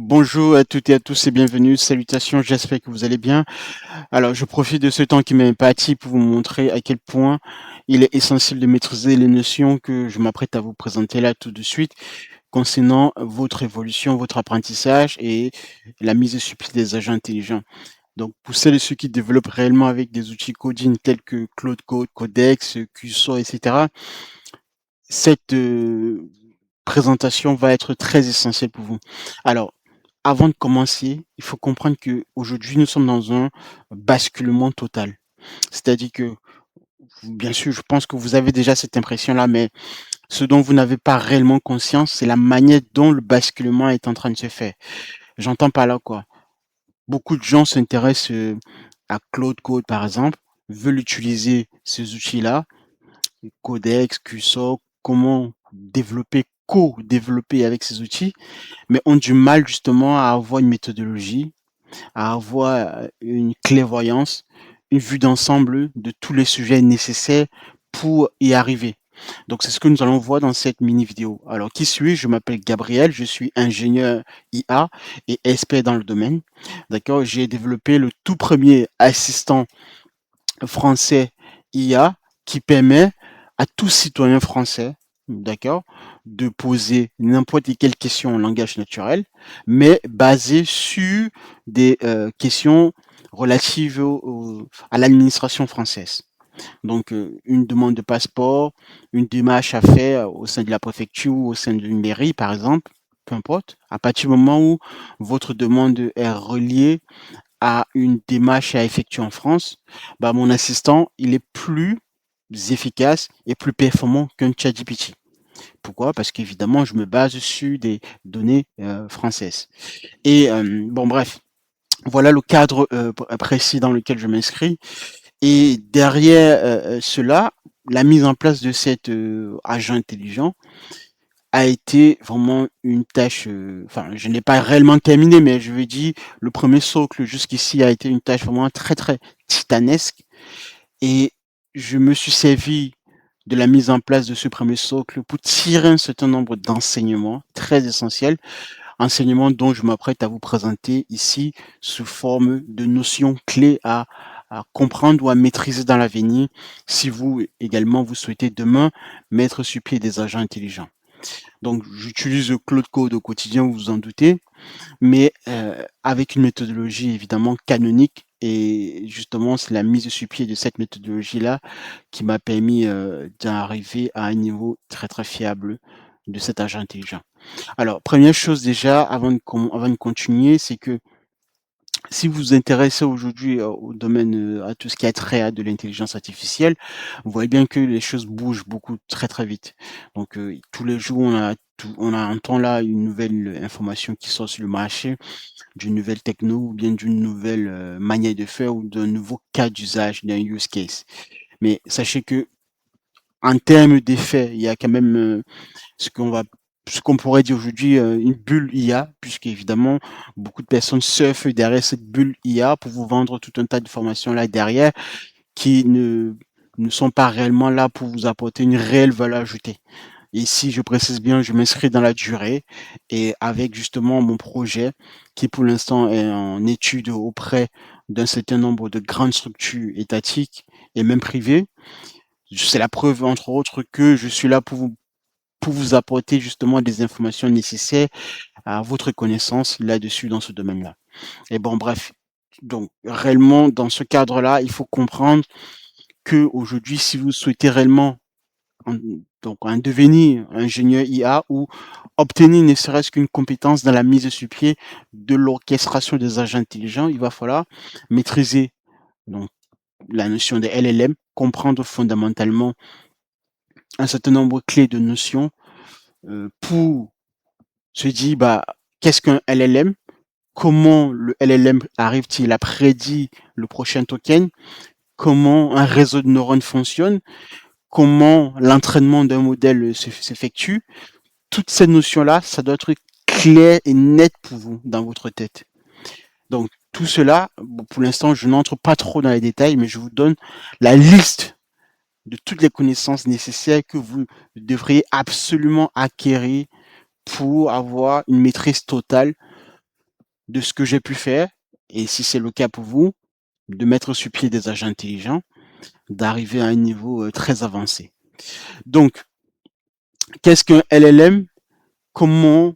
Bonjour à toutes et à tous et bienvenue. Salutations, j'espère que vous allez bien. Alors, je profite de ce temps qui m'est imparti pour vous montrer à quel point il est essentiel de maîtriser les notions que je m'apprête à vous présenter là tout de suite concernant votre évolution, votre apprentissage et la mise sur pied des agents intelligents. Donc, pour celles et ceux qui développent réellement avec des outils coding tels que Claude Code, Codex, QSO, etc., cette présentation va être très essentielle pour vous. Alors, avant de commencer, il faut comprendre que aujourd'hui nous sommes dans un basculement total. C'est-à-dire que, bien sûr, je pense que vous avez déjà cette impression-là, mais ce dont vous n'avez pas réellement conscience, c'est la manière dont le basculement est en train de se faire. J'entends par là quoi? Beaucoup de gens s'intéressent à Claude Code, par exemple, veulent utiliser ces outils-là, Codex, QSO, comment développer, co-développer avec ces outils, mais ont du mal justement à avoir une méthodologie, à avoir une clairvoyance, une vue d'ensemble de tous les sujets nécessaires pour y arriver. Donc, c'est ce que nous allons voir dans cette mini vidéo. Alors, qui suis-je? Je m'appelle Gabriel, je suis ingénieur IA et expert dans le domaine. D'accord? J'ai développé le tout premier assistant français IA qui permet à tout citoyen français, d'accord, de poser n'importe quelle question en langage naturel, mais basée sur des questions relatives à l'administration française. Donc, une demande de passeport, une démarche à faire au sein de la préfecture ou au sein d'une mairie, par exemple, peu importe, à partir du moment où votre demande est reliée à une démarche à effectuer en France, bah, mon assistant, il est plus efficace et plus performant qu'un ChatGPT. Pourquoi? Parce qu'évidemment, je me base sur des données françaises. Et bon, bref, voilà le cadre précis dans lequel je m'inscris. Et derrière cela, la mise en place de cet agent intelligent a été vraiment une tâche, enfin, je n'ai pas réellement terminé, mais je veux dire, le premier socle jusqu'ici a été une tâche vraiment très, très titanesque et je me suis servi de la mise en place de ce premier socle pour tirer un certain nombre d'enseignements très essentiels, enseignements dont je m'apprête à vous présenter ici sous forme de notions clés à comprendre ou à maîtriser dans l'avenir si vous également vous souhaitez demain mettre sur pied des agents intelligents. Donc, j'utilise Claude Code au quotidien, vous vous en doutez, mais avec une méthodologie évidemment canonique. Et justement, c'est la mise sur pied de cette méthodologie-là qui m'a permis d'arriver à un niveau très très fiable de cet agent intelligent. Alors, première chose déjà, avant de continuer, c'est que si vous vous intéressez aujourd'hui au domaine, à tout ce qui a trait à de l'intelligence artificielle, vous voyez bien que les choses bougent beaucoup très, très vite. Donc, tous les jours, on entend là une nouvelle information qui sort sur le marché, d'une nouvelle techno ou bien d'une nouvelle manière de faire ou d'un nouveau cas d'usage, d'un use case. Mais sachez que en termes d'effets, il y a quand même ce qu'on va ce qu'on pourrait dire aujourd'hui une bulle IA, puisqu'évidemment, beaucoup de personnes surfent derrière cette bulle IA pour vous vendre tout un tas de formations là derrière qui ne sont pas réellement là pour vous apporter une réelle valeur ajoutée. Ici, je précise bien, je m'inscris dans la durée et avec justement mon projet qui pour l'instant est en étude auprès d'un certain nombre de grandes structures étatiques et même privées. C'est la preuve, entre autres, que je suis là pour vous apporter justement des informations nécessaires à votre connaissance là-dessus dans ce domaine-là. Et bon, bref. Donc, réellement, dans ce cadre-là, il faut comprendre que aujourd'hui, si vous souhaitez réellement en, donc en devenir ingénieur IA ou obtenir ne serait-ce qu'une compétence dans la mise sur pied de l'orchestration des agents intelligents, il va falloir maîtriser donc la notion des LLM, comprendre fondamentalement un certain nombre clés de notions pour se dire bah qu'est-ce qu'un LLM? Comment le LLM arrive-t-il à prédire le prochain token? Comment un réseau de neurones fonctionne? Comment l'entraînement d'un modèle s'effectue? Toutes ces notions-là, ça doit être clair et net pour vous dans votre tête. Donc, tout cela, bon, pour l'instant, je n'entre pas trop dans les détails, mais je vous donne la liste de toutes les connaissances nécessaires que vous devriez absolument acquérir pour avoir une maîtrise totale de ce que j'ai pu faire, et si c'est le cas pour vous, de mettre sur pied des agents intelligents, d'arriver à un niveau très avancé. Donc, qu'est-ce qu'un LLM? Comment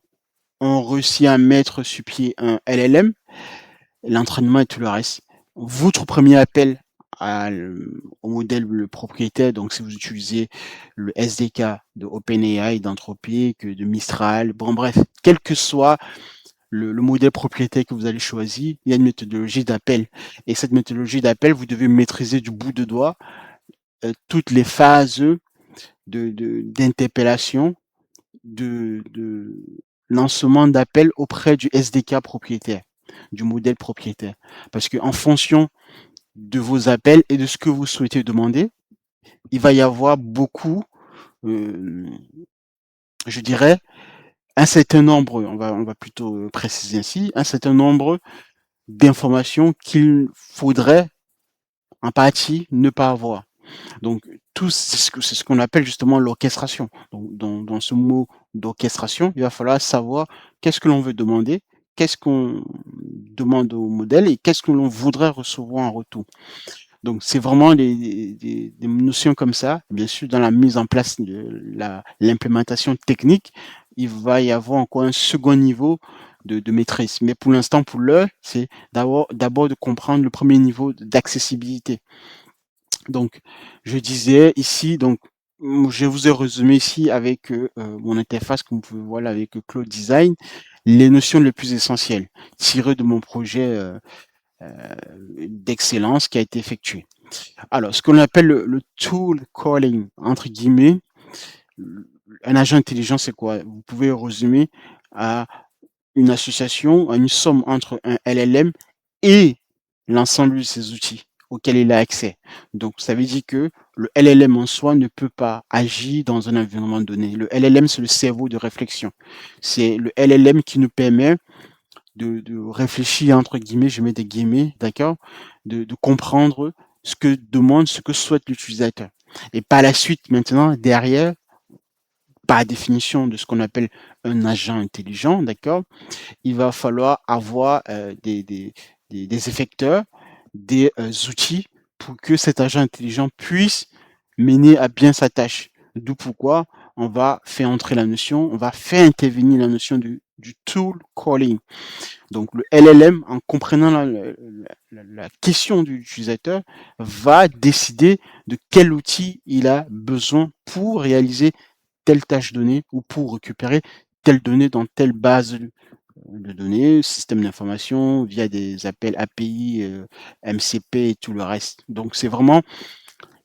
on réussit à mettre sur pied un LLM? L'entraînement et tout le reste. Votre premier appel au modèle propriétaire, donc si vous utilisez le SDK de OpenAI, d'Anthropic, de Mistral, bon bref, quel que soit le modèle propriétaire que vous allez choisir, il y a une méthodologie d'appel. Et cette méthodologie d'appel, vous devez maîtriser du bout de doigt toutes les phases d'interpellation, de lancement d'appel auprès du SDK propriétaire, du modèle propriétaire. Parce qu'en fonction de vos appels et de ce que vous souhaitez demander, il va y avoir beaucoup, je dirais, un certain nombre, on va plutôt préciser ainsi, un certain nombre d'informations qu'il faudrait en partie ne pas avoir. Donc, tout c'est ce qu'on appelle justement l'orchestration. Donc, dans ce mot d'orchestration, il va falloir savoir qu'est-ce que l'on veut demander, qu'est-ce qu'on demande au modèle et qu'est-ce que l'on voudrait recevoir en retour. Donc, c'est vraiment des notions comme ça. Bien sûr, dans la mise en place de l'implémentation technique, il va y avoir encore un second niveau de maîtrise. Mais pour l'instant, pour l'heure, c'est d'abord de comprendre le premier niveau d'accessibilité. Donc, je disais ici, donc, je vous ai résumé ici avec mon interface, comme vous pouvez voir là, avec Cloud Design, les notions les plus essentielles tirées de mon projet d'excellence qui a été effectué. Alors, ce qu'on appelle le tool calling, entre guillemets, un agent intelligent, c'est quoi? Vous pouvez résumer à une association, à une somme entre un LLM et l'ensemble de ces outils auxquels il a accès. Donc, ça veut dire que le LLM en soi ne peut pas agir dans un environnement donné. Le LLM, c'est le cerveau de réflexion. C'est le LLM qui nous permet de réfléchir, entre guillemets, je mets des guillemets, d'accord, de comprendre ce que demande, ce que souhaite l'utilisateur. Et par la suite, maintenant, derrière, par définition de ce qu'on appelle un agent intelligent, d'accord, il va falloir avoir des effecteurs, des outils pour que cet agent intelligent puisse mener à bien sa tâche. D'où pourquoi on va faire entrer la notion, on va faire intervenir la notion du tool calling. Donc le LLM, en comprenant la question de l'utilisateur, va décider de quel outil il a besoin pour réaliser telle tâche donnée ou pour récupérer telle donnée dans telle base de données, système d'information, via des appels API, MCP et tout le reste. Donc c'est vraiment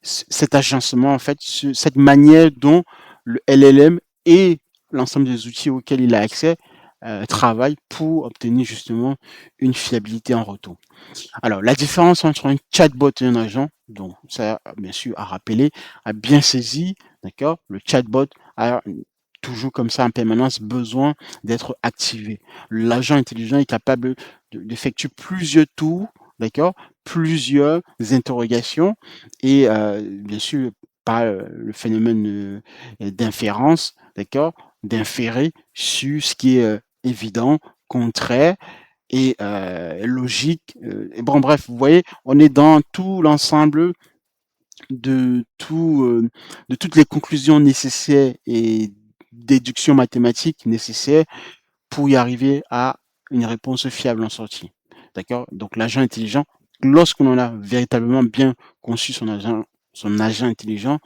cet agencement, en fait, cette manière dont le LLM et l'ensemble des outils auxquels il a accès travaillent pour obtenir justement une fiabilité en retour. Alors, la différence entre un chatbot et un agent, donc ça, bien sûr, à rappeler, à bien saisi, d'accord, le chatbot a toujours comme ça en permanence besoin d'être activé. L'agent intelligent est capable d'effectuer plusieurs tours, d'accord, plusieurs interrogations et bien sûr par le phénomène d'inférence, d'accord, d'inférer sur ce qui est évident, contraire et logique. Et bon, bref, vous voyez, on est dans tout l'ensemble de de toutes les conclusions nécessaires et déductions mathématiques nécessaires pour y arriver à une réponse fiable en sortie. D'accord? Donc l'agent intelligent, lorsqu'on en a véritablement bien conçu son agent intelligent,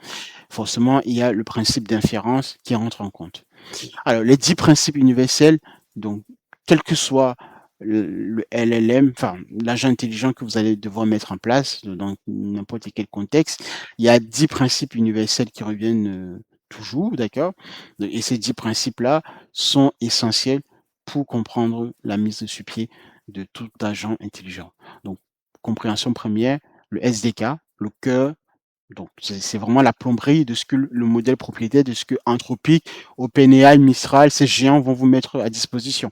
forcément, il y a le principe d'inférence qui rentre en compte. Alors, les 10 principes universels, donc, quel que soit le LLM, enfin, l'agent intelligent que vous allez devoir mettre en place dans n'importe quel contexte, il y a 10 principes universels qui reviennent toujours, d'accord? Et ces 10 principes-là sont essentiels pour comprendre la mise sur pied de tout agent intelligent. Donc, compréhension première, le SDK, le cœur, donc, c'est vraiment la plomberie de ce que le modèle propriétaire, de ce que Anthropic, OpenAI, Mistral, ces géants vont vous mettre à disposition.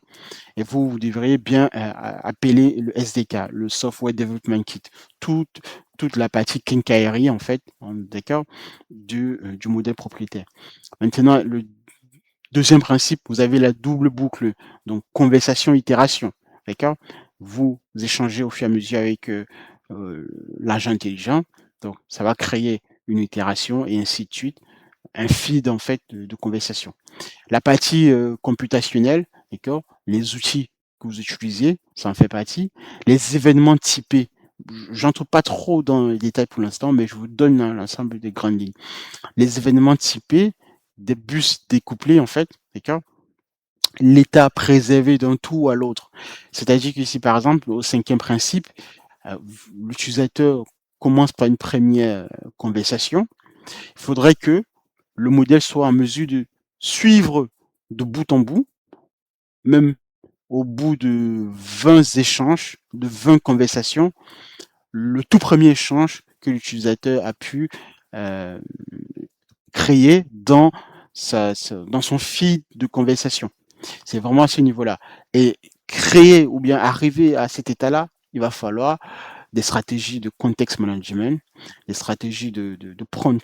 Et vous, vous devriez bien appeler le SDK, le Software Development Kit, toute, toute la partie quincaillerie, en fait, d'accord, du modèle propriétaire. Maintenant, le deuxième principe, vous avez la double boucle, donc conversation, itération. d'accord? Vous échangez au fur et à mesure avec, l'agent intelligent, donc ça va créer une itération et ainsi de suite, un feed en fait de conversation. La partie, computationnelle, d'accord? Les outils que vous utilisez, ça en fait partie. Les événements typés, j'entre pas trop dans les détails pour l'instant, mais je vous donne l'ensemble des grandes lignes. Les événements typés, des bus découplés en fait, d'accord? L'état préservé d'un tout à l'autre. C'est-à-dire que si par exemple, au cinquième principe, l'utilisateur commence par une première conversation, il faudrait que le modèle soit en mesure de suivre de bout en bout, même au bout de 20 échanges, de 20 conversations, le tout premier échange que l'utilisateur a pu euh, créer dans son feed de conversation. C'est vraiment à ce niveau-là. Et créer ou bien arriver à cet état-là, il va falloir des stratégies de context management, des stratégies de prompt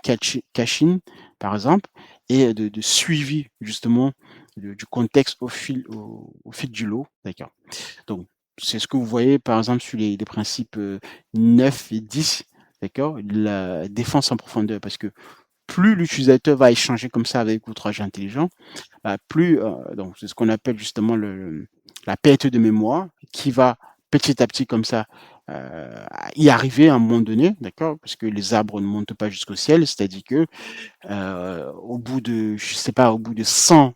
caching, par exemple, et de suivi justement du contexte au fil du lot. D'accord. Donc, c'est ce que vous voyez par exemple sur les principes 9 et 10, d'accord, la défense en profondeur, parce que plus l'utilisateur va échanger comme ça avec votre agent intelligent, bah, plus, donc c'est ce qu'on appelle justement la perte de mémoire qui va petit à petit comme ça y arriver à un moment donné, d'accord? Parce que les arbres ne montent pas jusqu'au ciel, c'est-à-dire que au bout de, je sais pas, au bout de 100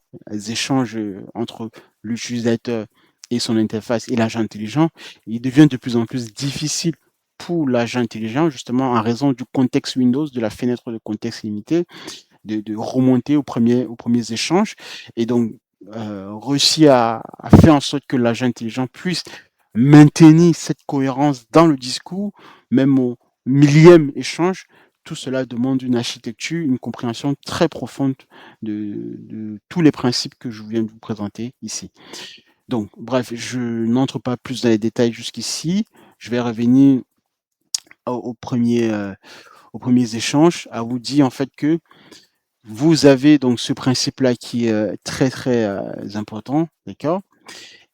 échanges entre l'utilisateur et son interface et l'agent intelligent, il devient de plus en plus difficile pour l'agent intelligent, justement en raison du contexte Windows, de la fenêtre de contexte limitée, de remonter aux premiers échanges et donc réussir à faire en sorte que l'agent intelligent puisse maintenir cette cohérence dans le discours, même au millième échange. Tout cela demande une architecture, une compréhension très profonde de tous les principes que je viens de vous présenter ici. Donc, bref, je n'entre pas plus dans les détails jusqu'ici. Je vais revenir au premier, aux premiers échanges, à vous dire en fait que vous avez donc ce principe-là qui est très très important, d'accord?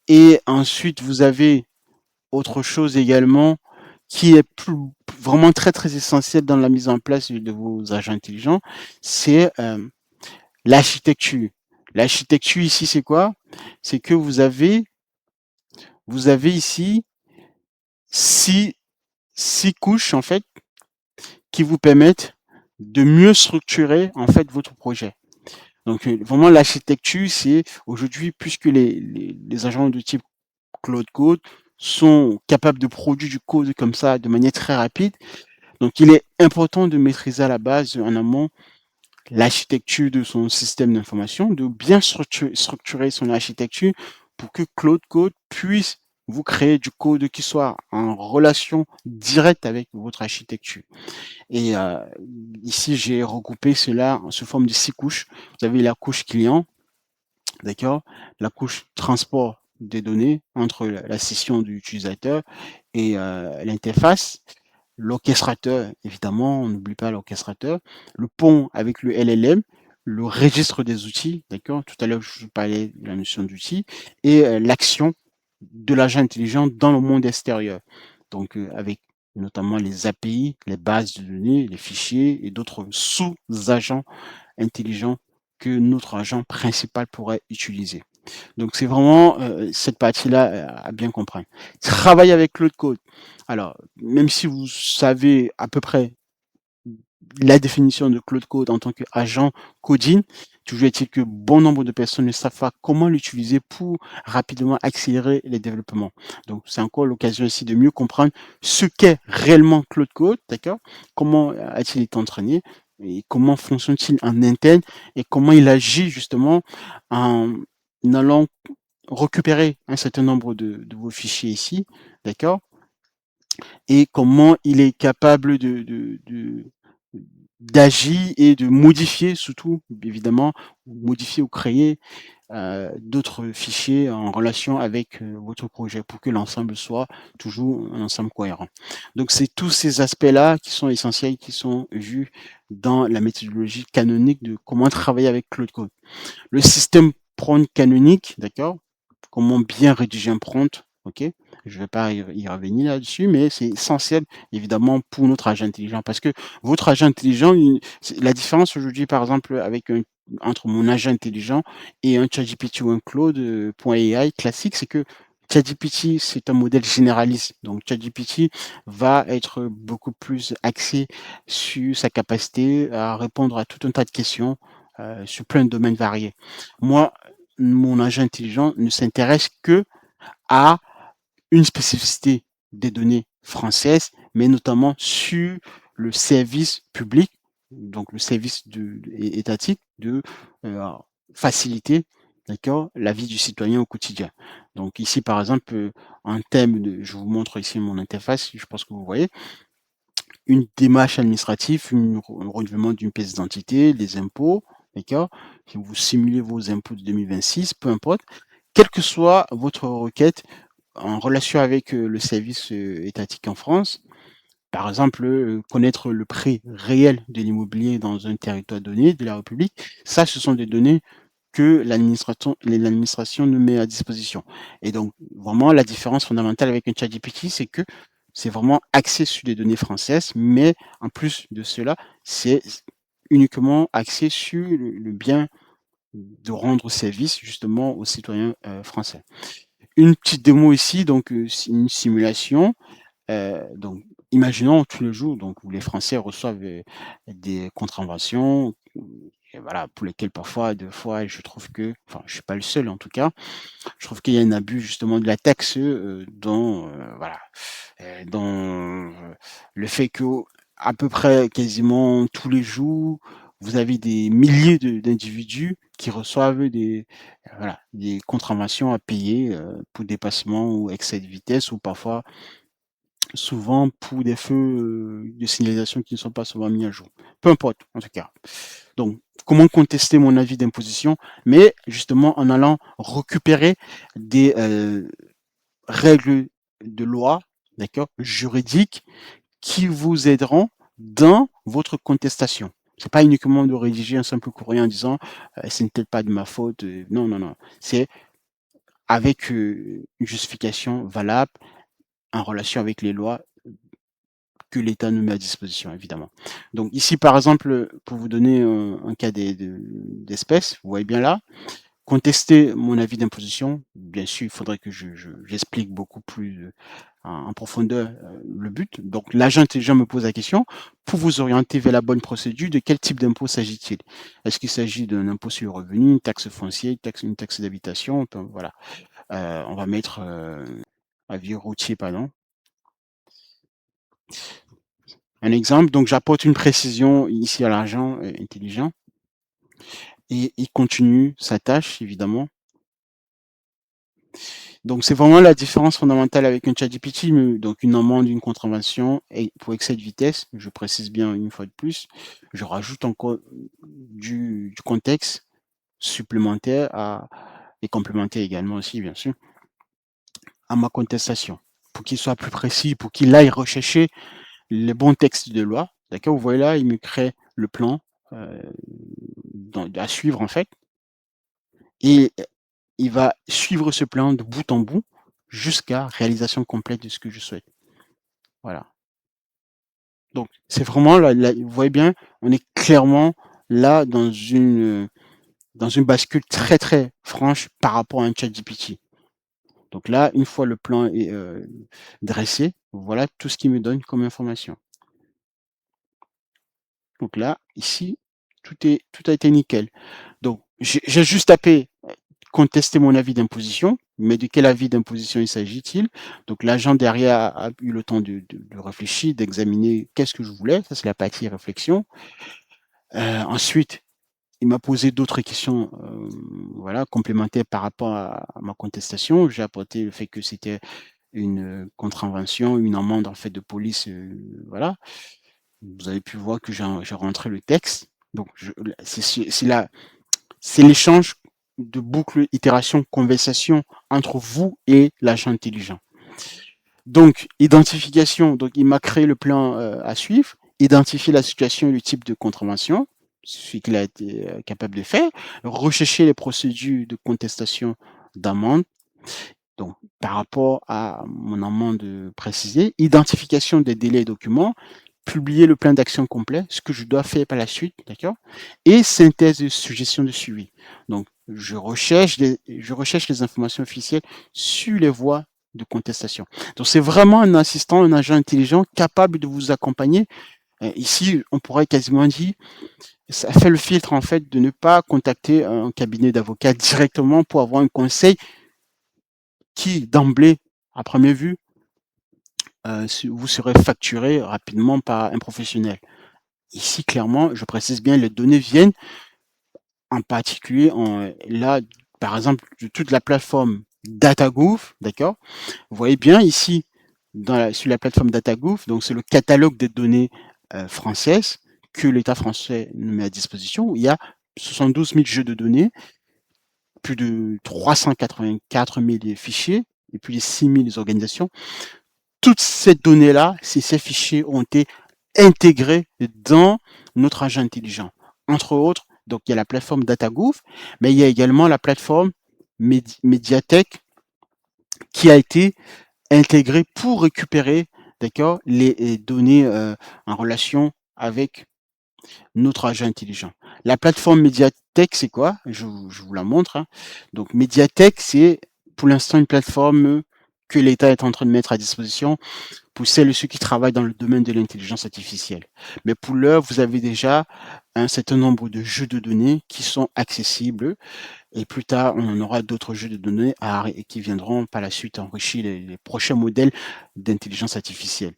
Et ensuite, vous avez autre chose également qui est vraiment très très essentiel dans la mise en place de vos agents intelligents, c'est l'architecture. L'architecture ici, c'est quoi? C'est que vous avez ici six, six couches en fait qui vous permettent de mieux structurer en fait votre projet. Donc vraiment l'architecture, c'est aujourd'hui, puisque les agents de type Claude Code sont capables de produire du code comme ça de manière très rapide. Donc il est important de maîtriser à la base, en amont, l'architecture de son système d'information, de bien structurer son architecture pour que Claude Code puisse vous créer du code qui soit en relation directe avec votre architecture. Et ici, j'ai regroupé cela sous forme de 6 couches. Vous avez la couche client, d'accord? La couche transport des données entre la session de l'utilisateur et l'interface. L'orchestrateur, évidemment, on n'oublie pas l'orchestrateur. Le pont avec le LLM, le registre des outils, d'accord? Tout à l'heure, je vous parlais de la notion d'outils et l'action de l'agent intelligent dans le monde extérieur. Donc, avec notamment les API, les bases de données, les fichiers et d'autres sous-agents intelligents que notre agent principal pourrait utiliser. Donc c'est vraiment cette partie-là à bien comprendre. Travailler avec Claude Code. Alors, même si vous savez à peu près la définition de Claude Code en tant qu'agent coding, toujours est-il que bon nombre de personnes ne savent pas comment l'utiliser pour rapidement accélérer les développements. Donc c'est encore l'occasion ici de mieux comprendre ce qu'est réellement Claude Code, d'accord? Comment a-t-il été entraîné et comment fonctionne-t-il en interne et comment il agit justement en allant récupérer un certain nombre de vos fichiers ici, d'accord? Et comment il est capable d'agir et de modifier, surtout, évidemment, modifier ou créer d'autres fichiers en relation avec votre projet pour que l'ensemble soit toujours un ensemble cohérent. Donc, c'est tous ces aspects-là qui sont essentiels, qui sont vus dans la méthodologie canonique de comment travailler avec Claude Code. Le système prompt canonique, d'accord? Comment bien rédiger un prompt, OK? Je vais pas y revenir là-dessus, mais c'est essentiel évidemment pour notre agent intelligent parce que votre agent intelligent, c'est la différence aujourd'hui par exemple avec entre mon agent intelligent et un ChatGPT ou un Claude, point AI classique, c'est que ChatGPT, c'est un modèle généraliste. Donc ChatGPT va être beaucoup plus axé sur sa capacité à répondre à tout un tas de questions, sur plein de domaines variés. Moi, mon agent intelligent ne s'intéresse que à une spécificité des données françaises, mais notamment sur le service public, donc le service étatique de euh, faciliter, d'accord, la vie du citoyen au quotidien. Donc ici, par exemple, en termes de, je vous montre ici mon interface, je pense que vous voyez, une démarche administrative, un renouvellement d'une pièce d'identité, les impôts, d'accord, si vous simulez vos impôts de 2026, peu importe, quelle que soit votre requête, en relation avec le service étatique en France, par exemple, connaître le prix réel de l'immobilier dans un territoire donné de la République, ça, ce sont des données que l'administration nous met à disposition. Et donc, vraiment, la différence fondamentale avec un ChatGPT, c'est que c'est vraiment axé sur des données françaises, mais en plus de cela, c'est uniquement axé sur le bien de rendre service justement aux citoyens français. Une petite démo ici, donc une simulation. Donc, imaginons tous les jours, donc où les Français reçoivent des contraventions, et voilà, pour lesquelles parfois, deux fois, je trouve que, enfin, je suis pas le seul en tout cas, je trouve qu'il y a un abus justement de la taxe, dans, voilà, dans le fait que à peu près quasiment tous les jours, vous avez des milliers d'individus qui reçoivent voilà, des contraventions à payer pour dépassement ou excès de vitesse ou parfois souvent pour des feux de signalisation qui ne sont pas souvent mis à jour. Peu importe, en tout cas. Donc, comment contester mon avis d'imposition? Mais justement en allant récupérer des règles de loi, d'accord, juridiques, qui vous aideront dans votre contestation. C'est pas uniquement de rédiger un simple courrier en disant ce n'est peut-être pas de ma faute. Non, non, non. C'est avec une justification valable en relation avec les lois que l'État nous met à disposition, évidemment. Donc ici, par exemple, pour vous donner un cas d'espèce, vous voyez bien là, contester mon avis d'imposition, bien sûr, il faudrait que j'explique beaucoup plus en profondeur le but. Donc l'agent intelligent me pose la question, pour vous orienter vers la bonne procédure, de quel type d'impôt s'agit-il? Est-ce qu'il s'agit d'un impôt sur le revenu, une taxe foncière, une taxe d'habitation? Voilà. On va mettre avis routier, pardon. Un exemple, donc j'apporte une précision ici à l'agent intelligent et il continue sa tâche, évidemment. Donc c'est vraiment la différence fondamentale avec un ChatGPT, donc une amende, une contravention et pour excès de vitesse, je précise bien une fois de plus, je rajoute encore du contexte supplémentaire et complémentaire également aussi, bien sûr, à ma contestation, pour qu'il soit plus précis, pour qu'il aille rechercher les bons textes de loi. D'accord, vous voyez là, il me crée le plan euh, à suivre en fait, et il va suivre ce plan de bout en bout jusqu'à réalisation complète de ce que je souhaite. Voilà. Donc c'est vraiment vous voyez bien, on est clairement là dans une bascule très très franche par rapport à un ChatGPT. Donc là, une fois le plan est dressé, voilà tout ce qu'il me donne comme information. Donc là, ici, tout a été nickel. Donc j'ai juste tapé contester mon avis d'imposition, mais de quel avis d'imposition il s'agit-il? Donc l'agent derrière a eu le temps de réfléchir, d'examiner qu'est-ce que je voulais, ça c'est la partie réflexion. Ensuite, il m'a posé d'autres questions voilà, complémentaires par rapport à ma contestation. J'ai apporté le fait que c'était une contravention, une amende en fait de police, voilà. Vous avez pu voir que j'ai rentré le texte. Donc c'est l'échange de boucles, itération, conversation entre vous et l'agent intelligent. Donc, identification, donc il m'a créé le plan à suivre, identifier la situation et le type de contravention, ce qu'il a été capable de faire, rechercher les procédures de contestation d'amende, Donc, par rapport à mon amende précisée, identification des délais et documents, publier le plan d'action complet, ce que je dois faire par la suite, d'accord? Et synthèse de suggestions de suivi. Donc, je recherche les informations officielles sur les voies de contestation. Donc, c'est vraiment un assistant, un agent intelligent capable de vous accompagner. Ici, on pourrait quasiment dire, ça fait le filtre en fait de ne pas contacter un cabinet d'avocat directement pour avoir un conseil qui, d'emblée, à première vue, vous serez facturé rapidement par un professionnel. Ici, clairement, je précise bien, les données viennent en particulier, là, par exemple, de toute la plateforme DataGouv, d'accord? Vous voyez bien ici, sur la plateforme DataGouv, donc c'est le catalogue des données françaises que l'État français nous met à disposition. Où il y a 72 000 jeux de données, plus de 384 000 fichiers et plus de 6 000 organisations. Toutes ces données-là, ces fichiers ont été intégrés dans notre agent intelligent. Entre autres, donc il y a la plateforme DataGouv, mais il y a également la plateforme Mediatek qui a été intégrée pour récupérer, d'accord, les données en relation avec notre agent intelligent. La plateforme Mediatek, c'est quoi? Je vous la montre, hein. Donc Mediatek, c'est pour l'instant une plateforme que l'État est en train de mettre à disposition pour celles et ceux qui travaillent dans le domaine de l'intelligence artificielle. Mais pour l'heure, vous avez déjà un certain nombre de jeux de données qui sont accessibles et plus tard, on aura d'autres jeux de données qui viendront par la suite enrichir les prochains modèles d'intelligence artificielle.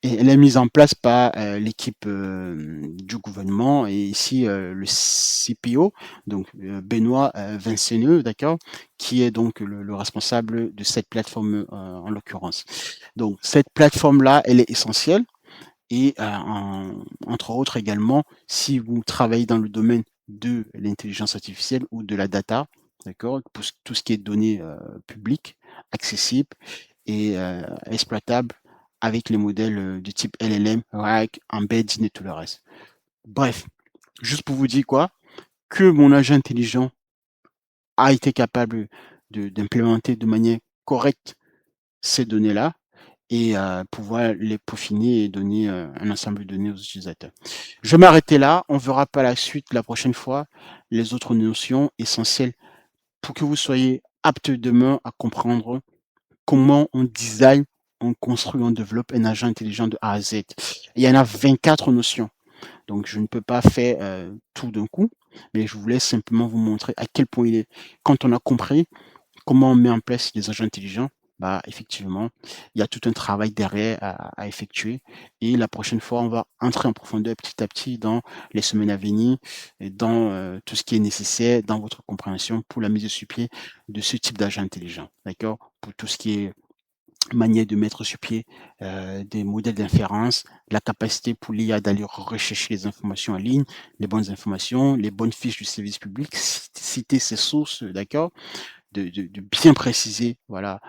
Et elle est mise en place par l'équipe du gouvernement et ici le CPO, donc Benoît Vinceneux, d'accord, qui est donc le responsable de cette plateforme en l'occurrence. Donc cette plateforme-là, elle est essentielle et entre autres également, si vous travaillez dans le domaine de l'intelligence artificielle ou de la data, d'accord, pour tout ce qui est données publiques, accessibles et exploitables avec les modèles du type LLM, RAG, Embedding et tout le reste. Bref, juste pour vous dire quoi, que mon agent intelligent a été capable d'implémenter de manière correcte ces données-là et pouvoir les peaufiner et donner un ensemble de données aux utilisateurs. Je vais m'arrêter là. On verra par la suite, la prochaine fois, les autres notions essentielles pour que vous soyez apte demain à comprendre comment on design, on construit, on développe un agent intelligent de A à Z. Il y en a 24 notions. Donc, je ne peux pas faire tout d'un coup, mais je voulais simplement vous montrer à quel point il est, quand on a compris comment on met en place des agents intelligents, bah, effectivement, il y a tout un travail derrière à effectuer. Et la prochaine fois, on va entrer en profondeur petit à petit dans les semaines à venir, et dans tout ce qui est nécessaire dans votre compréhension pour la mise sur pied de ce type d'agent intelligent. D'accord? Pour tout ce qui est manière de mettre sur pied des modèles d'inférence, la capacité pour l'IA d'aller rechercher les informations en ligne, les bonnes informations, les bonnes fiches du service public, citer ses sources, d'accord? De bien préciser, voilà,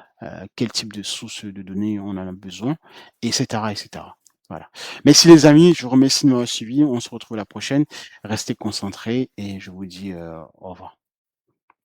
quel type de source de données on en a besoin, et cetera, et cetera. Voilà. Merci les amis, je vous remercie de m'avoir suivi. On se retrouve la prochaine. Restez concentrés et je vous dis au revoir.